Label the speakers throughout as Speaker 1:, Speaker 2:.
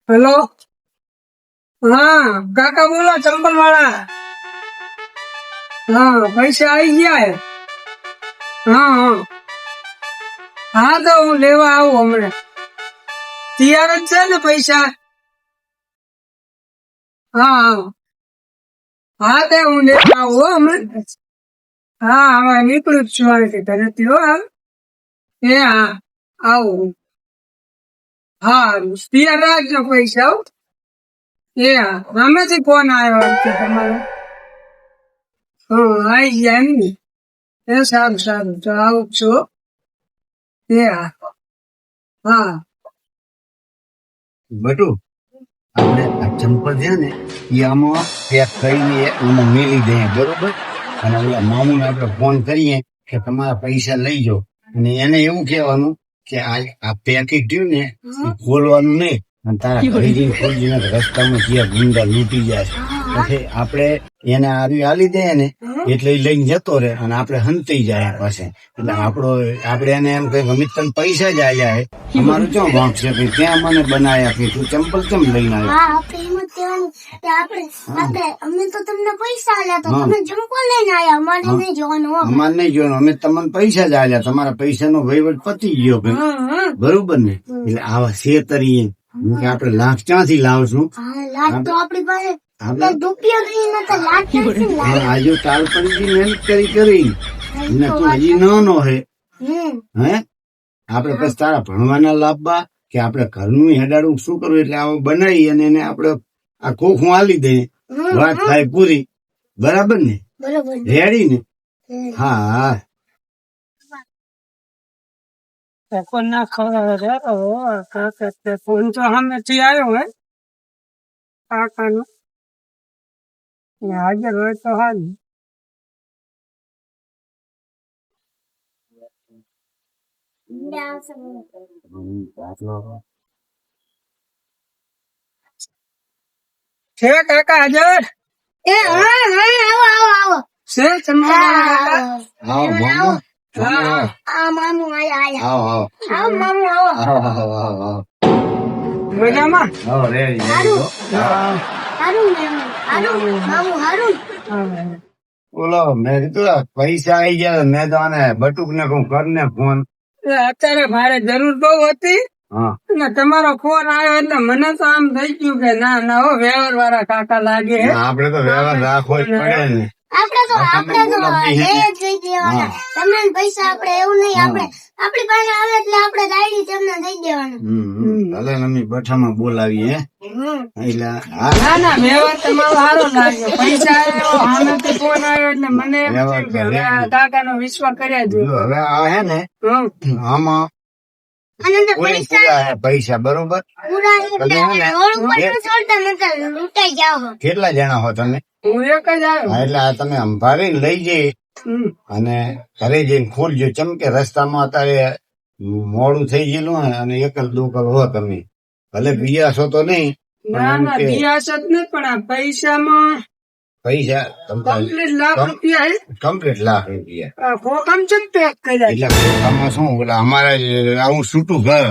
Speaker 1: Hello. હા કાકા બોલો, ચંપલ વાળા. હા પૈસા આવી ગયા હે. હા હા તો હું લેવા આવું હમણાં. તૈયાર જ છે ને પૈસા? હા હા હા તે હું લેવા આવું હો હમણાં. હા હવે નીકળું જ છું અહીંથી ઘરેથી હો હાલ. એ હા આવું. હા તૈયાર રાખજો પૈસા હો. એ હા સામેથી ફોન આવ્યો છે તમારો. હા આવી ગયા એમ ને. એ સારું સારું તો આવું જ છું હો. એ હા હા
Speaker 2: બટુ આપણે આ ચંપલ છે ને એ આમાં પેક કરીને આમાં મેલી દઈએ બરોબર. અને ઓલા મામૂને આપણે ફોન કરીએ કે તમારા પૈસા લઈ જાઓ. અને એને એવું કહેવાનું કે આ પેકેટ રહ્યું ને એ ખોલવાનું નહીં. અને તારા ઘરે જઈને ખોલજે ને રસ્તામાં જ્યાં ગુંડા લૂંટી જાય. પછી આપણે એને આવી આલી દઈએ ને એટલે એ લઈને જતો રહે અને આપણે હંતાઈ જાય પાસે. એટલે આપણે એને એમ કહે અમે તને પૈસા જ આલ્યા હે, અમારું ક્યાં વાંક છે કે ત્યાં મને બનાયા કે તું ચંપલ કેમ લઈને આવ્યો.
Speaker 3: હા આપણે એમ જ કહેવાનું કે આપણે અમે તો તમને પૈસા આલ્યા તો તમે જમકો લઈને આયા, અમારે નહીં જોવાનું હો.
Speaker 2: અમારે નહીં જોવાનું, અમે તમને પૈસા જ આલ્યા, તમારા પૈસાનો વહીવટ પતી ગયો ભાઈ, બરોબર ને. એટલે આવા છેતરીએ કે આપણે લાખ ક્યાંથી લાવશું.
Speaker 3: હા લાખ તો આપણી પાસે રૂપિયા ગઈ નતા, લાખ ક્યાંથી લાવ્યા?
Speaker 2: આજુ તાલ પડી મહેનત કરી ને તું હજી નાનો હે. હે આપણે પછી તારા ભણવાના લાભવા કે આપણે ઘરનું હેડાડું શું કરવું, એટલે આવું બનાવી અને એને આપણે આ ખોખું આલી દઈએ, વાત થાય પૂરી. બરાબર ને?
Speaker 3: બરોબર
Speaker 2: રેડી ને? હા હા
Speaker 1: ફોન ના ખબર કાકા ફોન તો સામેથી આવ્યો હે કાકાનો. હાજર હોય તો સારું. છે કાકા હાજર?
Speaker 3: એ હા હા આવો આવો આવો.
Speaker 1: છે ચંપલ કાકા?
Speaker 2: આવો મામો.
Speaker 1: હા
Speaker 3: આ મામુ આયા
Speaker 2: આવો
Speaker 3: આવો મામુ આવો.
Speaker 2: આવો
Speaker 1: મજામાં?
Speaker 2: આવો રેડી
Speaker 3: હારું
Speaker 1: હા
Speaker 3: હારું મામુ હારું.
Speaker 2: બોલો. મેં કીધું આ પૈસા આવી ગયા, મેં તો આને બટુક ને કહું કર ને ફોન.
Speaker 1: અત્યારે મારે જરૂર બહુ હતી
Speaker 2: હા
Speaker 1: ને તમારો ફોન આવ્યો એટલે મને તો આમ થઈ ગયું કે ના ના હો વ્યવહાર વાળા કાકા લાગે હે.
Speaker 2: આપડે તો વ્યવહાર રાખવો જ પડે ને.
Speaker 3: આપણે તો
Speaker 2: બોલાવતી હે.
Speaker 3: લઈ જ જઈ દેવાના. તમને પૈસા આપણે એવું નહીં, આપણે આપણી પાસે આવે એટલે આપણે ડાયરી તમને દઈ દેવાના.
Speaker 2: ભલે અમે બઠામાં બોલાવીએ એટલે
Speaker 1: ના ના વ્યવહાર તમારો સારો લાગ્યો. પૈસા આવ્યો આનાથી ફોન આવ્યો એટલે મને એમ થયું કે હવે આ કાકાનો વિશ્વાસ કર્યા જ.
Speaker 2: હવે આ હે ને આમાં
Speaker 3: અને અંદર
Speaker 2: પૂરી પૂરા હે પૈસા, બરોબર.
Speaker 3: પૂરા એટલે રોડ ઉપર ન છોડતા નતા, લૂંટાઈ જાવ.
Speaker 2: કેટલા જણા હો તમે?
Speaker 1: હું એક જ આવ્યો.
Speaker 2: હા, એટલે આ તમે અંભારીને લઈ જઈ અને ઘરે જઈને ખોલજો. ચમ કે રસ્તામાં અત્યારે મોડું થઈ ગયેલું હોય અને એકલ દોકલ હો તમે. ભલે બીજા છો તો નહીં,
Speaker 1: ના ના દિયાસ જ નહીં પણ આ પૈસામાં
Speaker 2: પૈસા
Speaker 1: કમ્પ્લીટ લાખ રૂપિયા હે.
Speaker 2: કમ્પ્લીટ લાખ રૂપિયા.
Speaker 1: ખોખમ છે ને પેક કર્યા.
Speaker 2: એટલે ખોખામાં શું ઓલા અમારે આવું છૂટું ઘર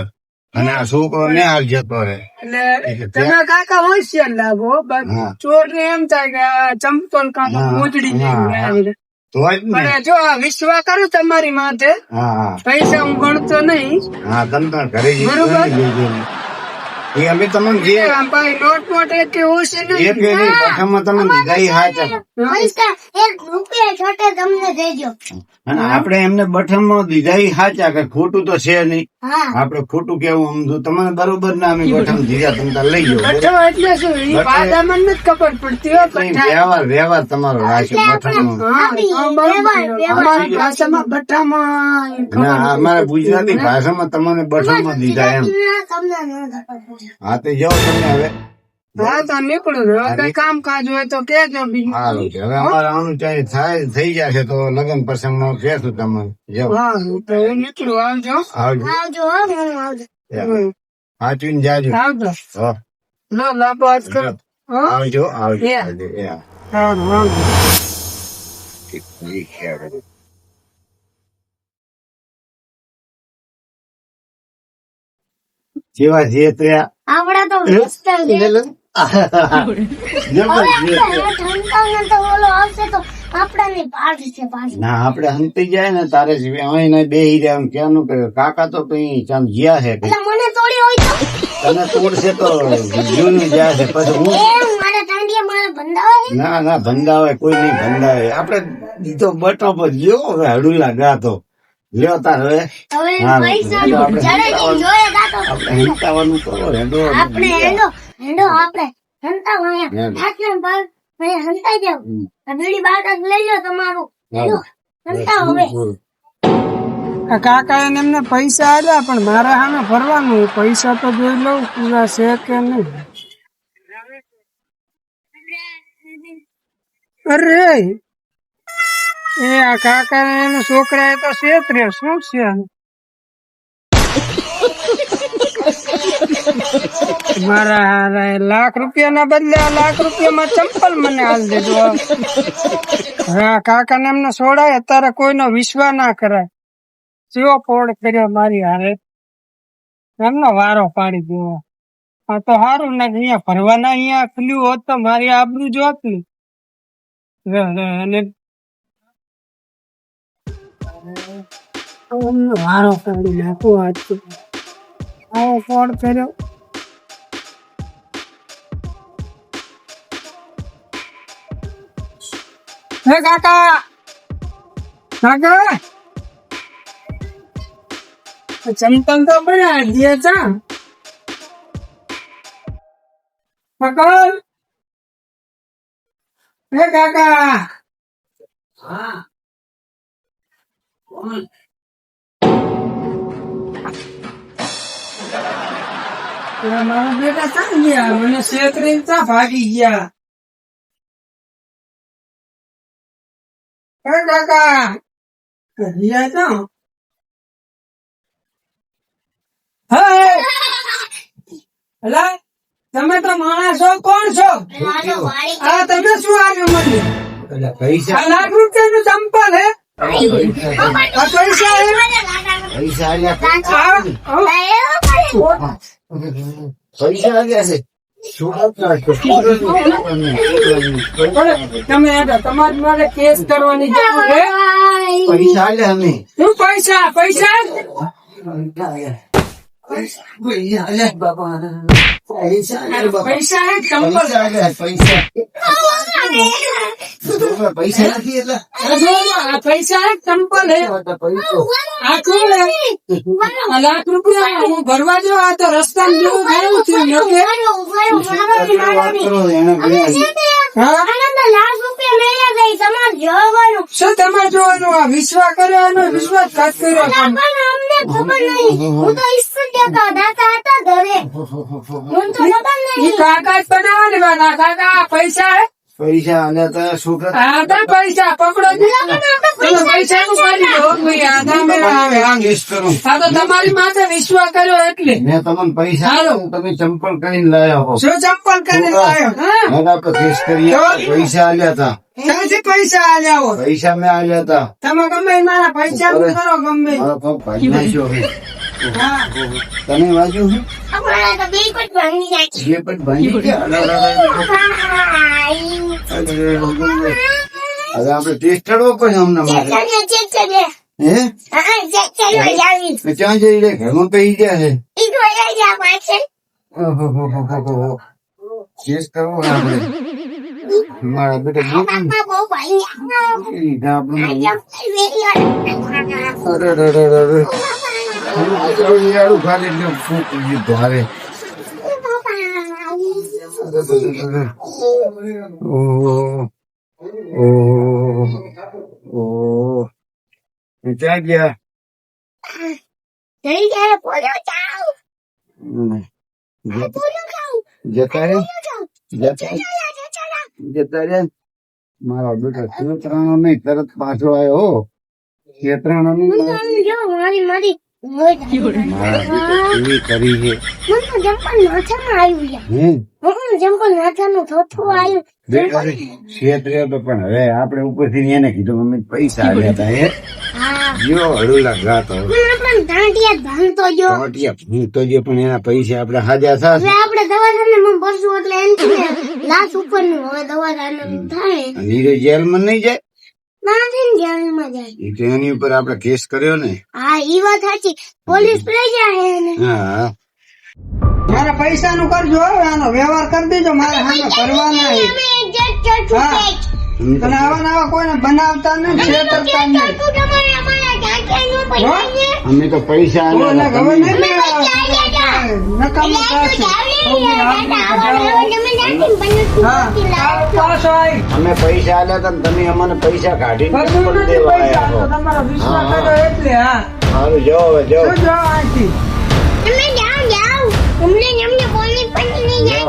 Speaker 2: અને આ છોકરો ને હાલ જતો રહે.
Speaker 1: એટલે તમે કાકા હોશિયાર લાગો. ચોર ને એમ થાય કે આ ચંપલ કાકા મોજડી લઈને
Speaker 2: તો જ ને.
Speaker 1: પણ જો આ વિશ્વાસ કરું તમારી માથે,
Speaker 2: હા
Speaker 1: પૈસા હું ગણતો નહીં.
Speaker 2: હા તમે તો ઘરે
Speaker 1: બરોબર.
Speaker 2: જઈને એ અમે તમને જે
Speaker 1: ભાઈ નોટ મોટ એક ઓછી
Speaker 2: એ પેલી પઠામાં તમે ગઈ હાચર
Speaker 3: પૈસા એક રૂપિયા છોટે તમને દેજો.
Speaker 2: અને આપણે એમને બઠામાં દીધા હાચા કે ખોટું તો છે નહીં.
Speaker 3: હા
Speaker 2: આપણે ખોટું કેવું સમજુ તમને બરોબર ના અમે બઠામ દીધા તમે તાર લઈ જાઓ.
Speaker 1: બઠો એટલે શું એ બાદામાં નથી ખબર પડતી હો.
Speaker 2: વ્યવહાર તમારો રાશે બઠાનો.
Speaker 1: અમારી ભાષામાં બઠામાં
Speaker 2: ના અમારા ગુજરાતી ભાષામાં તમને બઠામાં દીધા એમ.
Speaker 3: તમને ન ખબર.
Speaker 2: હા તો જાઓ તમે હવે.
Speaker 1: હા તો નીકળું હવે કઈ કામકાજ હોય તો કેજો બીજું.
Speaker 2: સારું છે. હવે અમારે આનું ચાહે થઈ જશે તો લગ્ન પ્રસંગમાં કહેશું તમને. જાઓ
Speaker 1: હા તો હું નીકળું. આવજો
Speaker 2: આવજો.
Speaker 3: આવજો હો મામુ આવજો.
Speaker 2: સાચવીને જાજો.
Speaker 1: આવજો.
Speaker 2: હા.
Speaker 1: લો લાભ આજ કરો.
Speaker 2: આવજો આવજો.
Speaker 1: Yeah.
Speaker 2: Yeah.
Speaker 1: આવજો.
Speaker 2: જેવા જેતર્યા
Speaker 3: આપડા તો મસ્ત છે. ઠંકાને તો ઓલો આવશે તો આપડાની પાઠ છે પાછું.
Speaker 2: ના આપડે હંતી જાય ને તારે જ અહીં બેહી રહ્યા એમ ક્યાંનું કે કાકા તો કઈ ચામ જ્યા છે કઈ.
Speaker 3: એટલે મને તોડી હોય તો
Speaker 2: તને તોડશે તો જૂનું જાય છે પછી હું
Speaker 3: મારા ટાંડિયા મારા બંધાવા
Speaker 2: ના ના ભંડાવે કોઈ નહીં ભંડાવે આપડે તો બટો પર લ્યો હવે હડુલા ગાતો લ્યો તાર હવે
Speaker 3: હવે
Speaker 2: હા,
Speaker 3: પૈસા
Speaker 2: હેડો આપણે
Speaker 3: જડે જોઈએ ગાતો
Speaker 2: આપણે હિંતાવાનું કરો હેડો
Speaker 3: આપણે હેંડો આપણે હંતા વાયા
Speaker 2: હેડો.
Speaker 3: આટલે બાર મેં હંતાઈ જાવ
Speaker 2: હમ.
Speaker 3: આ બીડી બાટક લઈ લો તમારું હેંડો હંતા હવે
Speaker 1: આ કાકા એમને પૈસા આલ્યા પણ મારે સામે ભરવાનું પૈસા તો જોઈ લઉં પૂરા છે કે નહીં. અરે એ આ કાકા એના છોકરા તો છેતરે શું છે મારા હારા લાખ રૂપિયાના બદલે આ લાખ રૂપિયામાં ચંપલ મને હાલ દેજો. હવે આ કાકા ને એમને છોડાય અત્યારે કોઈનો વિશ્વાસ ના કરાય. જેવો પોડ કર્યો મારી હારે એમનો વારો પાડી દેવો. આ તો સારું ને અહીંયા ભરવાના અહીંયા ખુલ્યું હોત તો મારી આબરૂ જોત ને. અને એમનો વારો પાડી નાખો આજ તો. આવો પોડ કર્યો. હે કાકા કાકા ચંપલ તો બના દિયા તા કાકા હે કાકા
Speaker 2: હા કોણ
Speaker 1: મારા બેટા ક્યાં ગયા મને છેતરીને ત્યાં ભાગી ગયા. હે કાકા ગયા તા હે અલા તમે તો માણસ છો કોણ છો
Speaker 3: મારો વાળી
Speaker 1: આ તમે શું આવ્યું મને
Speaker 2: એટલે પૈસા
Speaker 1: આ લાખ રૂપિયાનું ચંપલ હે આ પૈસા હે
Speaker 2: પૈસા આલ્યા
Speaker 1: આ- આ-
Speaker 2: પૈસા આલ્યા છે શું
Speaker 1: તમે હેડો, તમારે મારે કેસ કરવાની જરૂર છે.
Speaker 2: પૈસા આલ્યા અમે
Speaker 1: શું પૈસા પૈસા
Speaker 2: પૈસા આલ્યા બાબા પૈસા આલ્યા બાબા
Speaker 1: પૈસા હે ચંપલ
Speaker 2: પૈસા આલ્યા પૈસા પૈસા નથી એટલે
Speaker 1: આ જો આ પૈસા હે ચંપલ હે આ કોણ હે આ લાખ રૂપિયા હું ભરવા જો આ તો રસ્તામાં જેવું થયું છે લોકે.
Speaker 2: વાત કરો એને
Speaker 1: હા
Speaker 3: લાખ રૂપિયા મેળ્યા ગઈ તમારે જોવાનું
Speaker 1: શું તમારે જોવાનું આ વિશ્વાસ કર્યો એનો વિશ્વાસઘાત કર્યો
Speaker 3: પણ અમને ખબર નહીં હું તો ઈશ્વર દાતા હતા ઘરે હું તો ખબર
Speaker 1: ઈ
Speaker 3: નહીં
Speaker 1: કાકા જ બનાવવાની વાત. આ કાકા આ પૈસા હે
Speaker 2: પૈસા આલ્યા તા છોકરા
Speaker 1: આ તો પૈસા પકડો તમે પૈસા નું કરી દો ભાઈ આ તમે આવે આ
Speaker 2: કેસ કરું
Speaker 1: આ તો તમારી માથે વિશ્વાસ કર્યો એટલે
Speaker 2: મેં તમને પૈસા
Speaker 1: હાલો.
Speaker 2: તમે ચંપલ કરીને લાયા હો
Speaker 1: શું ચંપલ કરીને લાયો હા
Speaker 2: હવે આપણે કેસ કરીએ પૈસા આલ્યા તા
Speaker 1: ક્યાંથી પૈસા આલ્યા હો
Speaker 2: પૈસા મેં આલ્યા તા
Speaker 1: તમે ગમે ઈ મારા પૈસા નું કરો ગમે ઈ.
Speaker 2: મારો પગ ભાગી નાખ્યો હવે
Speaker 1: હા
Speaker 2: તમે વાંચ્યું છે
Speaker 3: અમારા તો બિલકુલ ભાંગી જાય છે.
Speaker 2: જે પણ ભાંગી ગયા હવે આપણે ટેસ્ટ કરવો પડે હમણાં મારે
Speaker 3: ચેક કરીએ.
Speaker 2: હે
Speaker 3: હા, ચેક કરવા જાવી.
Speaker 2: ક્યાં જઈ રે ઘરમાં પઈ ગયા છે
Speaker 3: ઈ તો લઈ જા પાછળ.
Speaker 2: ઓહોહોહોહો. કેસ કરવો ને આપણે મારા બેટા
Speaker 3: પાપા બહુ ભાંગી
Speaker 2: આપણું
Speaker 3: ગયા.
Speaker 2: અરે ખાલી એટલે ફૂંક દીધો હવે ક્યાં ગયા
Speaker 3: જઈ ગયા પોલો ચાવ પોલો ખાવ
Speaker 2: જતા રે
Speaker 3: ચાવ
Speaker 2: જતા જતા રે મારા બેટા છેતરાનો નહીં તરત પાછો આવ્યો છેતરાનો નહીં
Speaker 3: જો મારી મારી
Speaker 2: મારા બેટા કેવી કરી છે
Speaker 3: મને તો જંપલ નાથામાં આવ્યું યાર.
Speaker 2: હે
Speaker 3: જંપલ નાથાનું થોથું આવ્યું.
Speaker 2: બેટા છેતર્યો તો પણ હવે આપણે ઉપરથી એને કીધું અમે પૈસા આવ્યા હતા હે
Speaker 3: હા
Speaker 2: જો હળુલા ગાતો
Speaker 3: આપણે પણ ગાંઠિયા જ ભાંગતો જો
Speaker 2: ચોટિયા ભૂંગતો જે પણ એના પૈસા આપણે હાજર થશે
Speaker 3: હવે આપણે દવાખાને માં ભરશું એટલે એમ છે ને લાશ ઉપર નું હવે દવાખાને થાય
Speaker 2: અને ઈ જેલમાં નહીં જાય
Speaker 3: ના થઈને જેલમાં જાય
Speaker 2: એ તો એની ઉપર આપણે કેસ કર્યો ને
Speaker 3: હા ઈ વાત સાચી પોલીસ લઈ જાય એને
Speaker 2: હા
Speaker 1: મારા પૈસા નું કરજો હવે આનો વ્યવહાર કરી દેજો મારે સામે કરવાના છે.
Speaker 3: અમે એડજસ્ટ કરશું
Speaker 1: હા.
Speaker 3: પેટ
Speaker 1: અને આવા નવા કોઈને બનાવતા નહીં છેતરતા નહીં
Speaker 3: તું તમારે અમારા ગાંઠિયા નો પૈસા ને
Speaker 2: અમે તો પૈસા
Speaker 1: કોઈને
Speaker 2: આલ્યા
Speaker 1: ખબર
Speaker 2: હતા.
Speaker 1: નહીં નકામું થશે. હા પાછો આવી
Speaker 2: અમે પૈસા આલ્યા હતા ને તમે અમને પૈસા કાઢીને
Speaker 1: બધું
Speaker 2: પણ
Speaker 1: નથી
Speaker 2: દેવા
Speaker 1: પૈસા તો
Speaker 2: આવ્યા
Speaker 1: તમારો વિશ્વાસ
Speaker 2: હા.
Speaker 1: કર્યો એટલે હા
Speaker 2: સારું જાઓ હવે જાઓ
Speaker 1: શું જાઓ અહીંથી
Speaker 3: તમે જાઓ જાઓ અમને પોલીસ પણ નહીં જાય